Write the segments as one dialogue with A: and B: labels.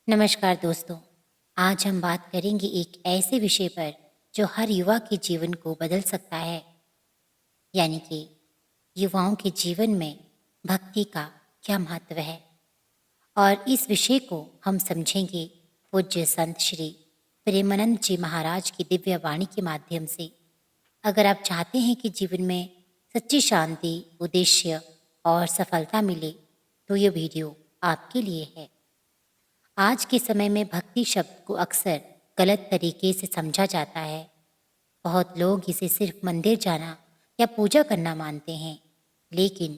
A: नमस्कार दोस्तों। आज हम बात करेंगे एक ऐसे विषय पर जो हर युवा के जीवन को बदल सकता है, यानी कि युवाओं के जीवन में भक्ति का क्या महत्व है। और इस विषय को हम समझेंगे पूज्य संत श्री प्रेमानंद जी महाराज की दिव्य वाणी के माध्यम से। अगर आप चाहते हैं कि जीवन में सच्ची शांति, उद्देश्य और सफलता मिले, तो ये वीडियो आपके लिए है। आज के समय में भक्ति शब्द को अक्सर गलत तरीके से समझा जाता है। बहुत लोग इसे सिर्फ मंदिर जाना या पूजा करना मानते हैं, लेकिन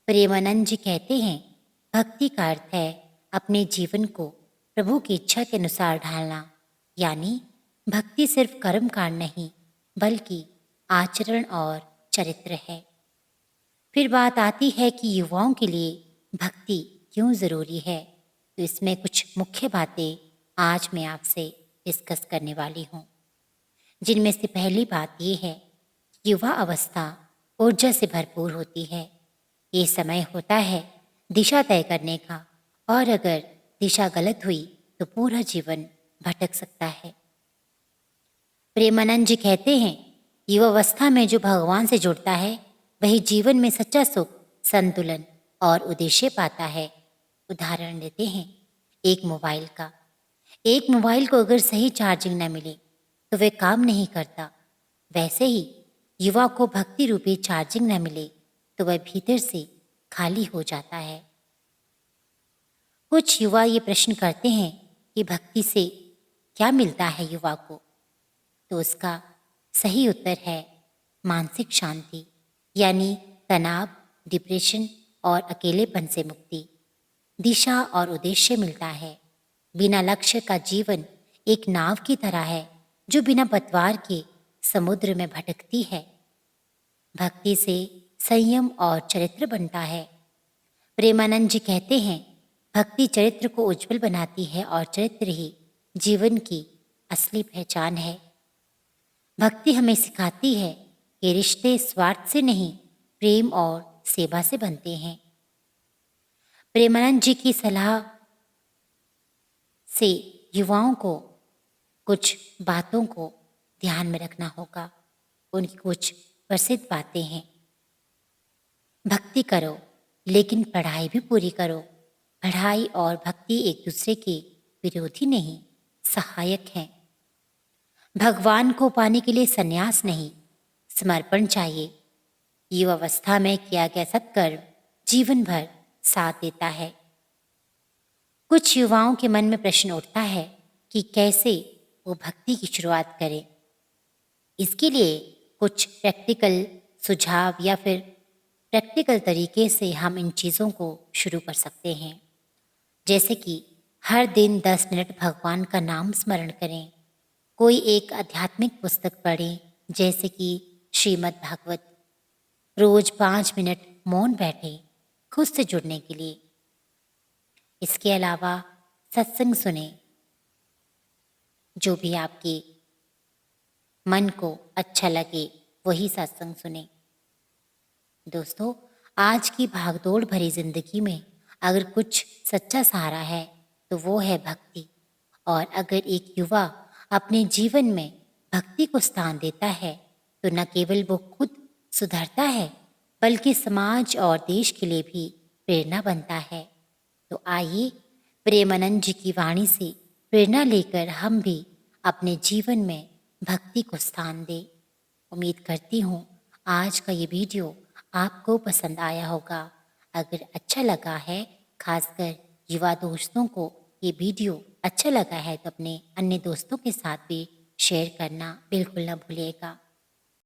A: प्रेमानंद जी कहते हैं भक्ति का अर्थ है अपने जीवन को प्रभु की इच्छा के अनुसार ढालना। यानी भक्ति सिर्फ कर्म कांड नहीं, बल्कि आचरण और चरित्र है। फिर बात आती है कि युवाओं के लिए भक्ति क्यों ज़रूरी है, तो इसमें कुछ मुख्य बातें आज मैं आपसे डिस्कस करने वाली हूँ, जिनमें से पहली बात ये है कि युवा अवस्था ऊर्जा से भरपूर होती है। ये समय होता है दिशा तय करने का, और अगर दिशा गलत हुई तो पूरा जीवन भटक सकता है। प्रेमानंद जी कहते हैं युवावस्था में जो भगवान से जुड़ता है वही जीवन में सच्चा सुख, संतुलन और उद्देश्य पाता है। उदाहरण देते हैं एक मोबाइल का। एक मोबाइल को अगर सही चार्जिंग न मिले तो वह काम नहीं करता। वैसे ही युवा को भक्ति रूपी चार्जिंग न मिले तो वह भीतर से खाली हो जाता है। कुछ युवा ये प्रश्न करते हैं कि भक्ति से क्या मिलता है युवा को, तो उसका सही उत्तर है मानसिक शांति, यानी तनाव, डिप्रेशन और अकेलेपन से मुक्ति। दिशा और उद्देश्य मिलता है। बिना लक्ष्य का जीवन एक नाव की तरह है जो बिना पतवार के समुद्र में भटकती है। भक्ति से संयम और चरित्र बनता है। प्रेमानंद जी कहते हैं भक्ति चरित्र को उज्जवल बनाती है और चरित्र ही जीवन की असली पहचान है। भक्ति हमें सिखाती है कि रिश्ते स्वार्थ से नहीं, प्रेम और सेवा से बनते हैं। प्रेमानंद जी की सलाह से युवाओं को कुछ बातों को ध्यान में रखना होगा। उनकी कुछ प्रसिद्ध बातें हैं। भक्ति करो लेकिन पढ़ाई भी पूरी करो। पढ़ाई और भक्ति एक दूसरे के विरोधी नहीं, सहायक हैं। भगवान को पाने के लिए संन्यास नहीं, समर्पण चाहिए। युवावस्था में किया गया सत्कर्म जीवन भर साथ देता है। कुछ युवाओं के मन में प्रश्न उठता है कि कैसे वो भक्ति की शुरुआत करें। इसके लिए कुछ प्रैक्टिकल सुझाव या फिर प्रैक्टिकल तरीके से हम इन चीज़ों को शुरू कर सकते हैं। जैसे कि हर दिन 10 मिनट भगवान का नाम स्मरण करें। कोई एक आध्यात्मिक पुस्तक पढ़ें, जैसे कि श्रीमद् भागवत। रोज 5 मिनट मौन बैठें खुद से जुड़ने के लिए। इसके अलावा सत्संग सुने, जो भी आपके मन को अच्छा लगे वही सत्संग सुने। दोस्तों, आज की भागदौड़ भरी जिंदगी में अगर कुछ सच्चा सहारा है तो वो है भक्ति। और अगर एक युवा अपने जीवन में भक्ति को स्थान देता है तो न केवल वो खुद सुधरता है, बल्कि समाज और देश के लिए भी प्रेरणा बनता है। तो आइए प्रेमानंद जी की वाणी से प्रेरणा लेकर हम भी अपने जीवन में भक्ति को स्थान दें। उम्मीद करती हूँ आज का ये वीडियो आपको पसंद आया होगा। अगर अच्छा लगा है, खासकर युवा दोस्तों को ये वीडियो अच्छा लगा है, तो अपने अन्य दोस्तों के साथ भी शेयर करना बिल्कुल न भूलिएगा।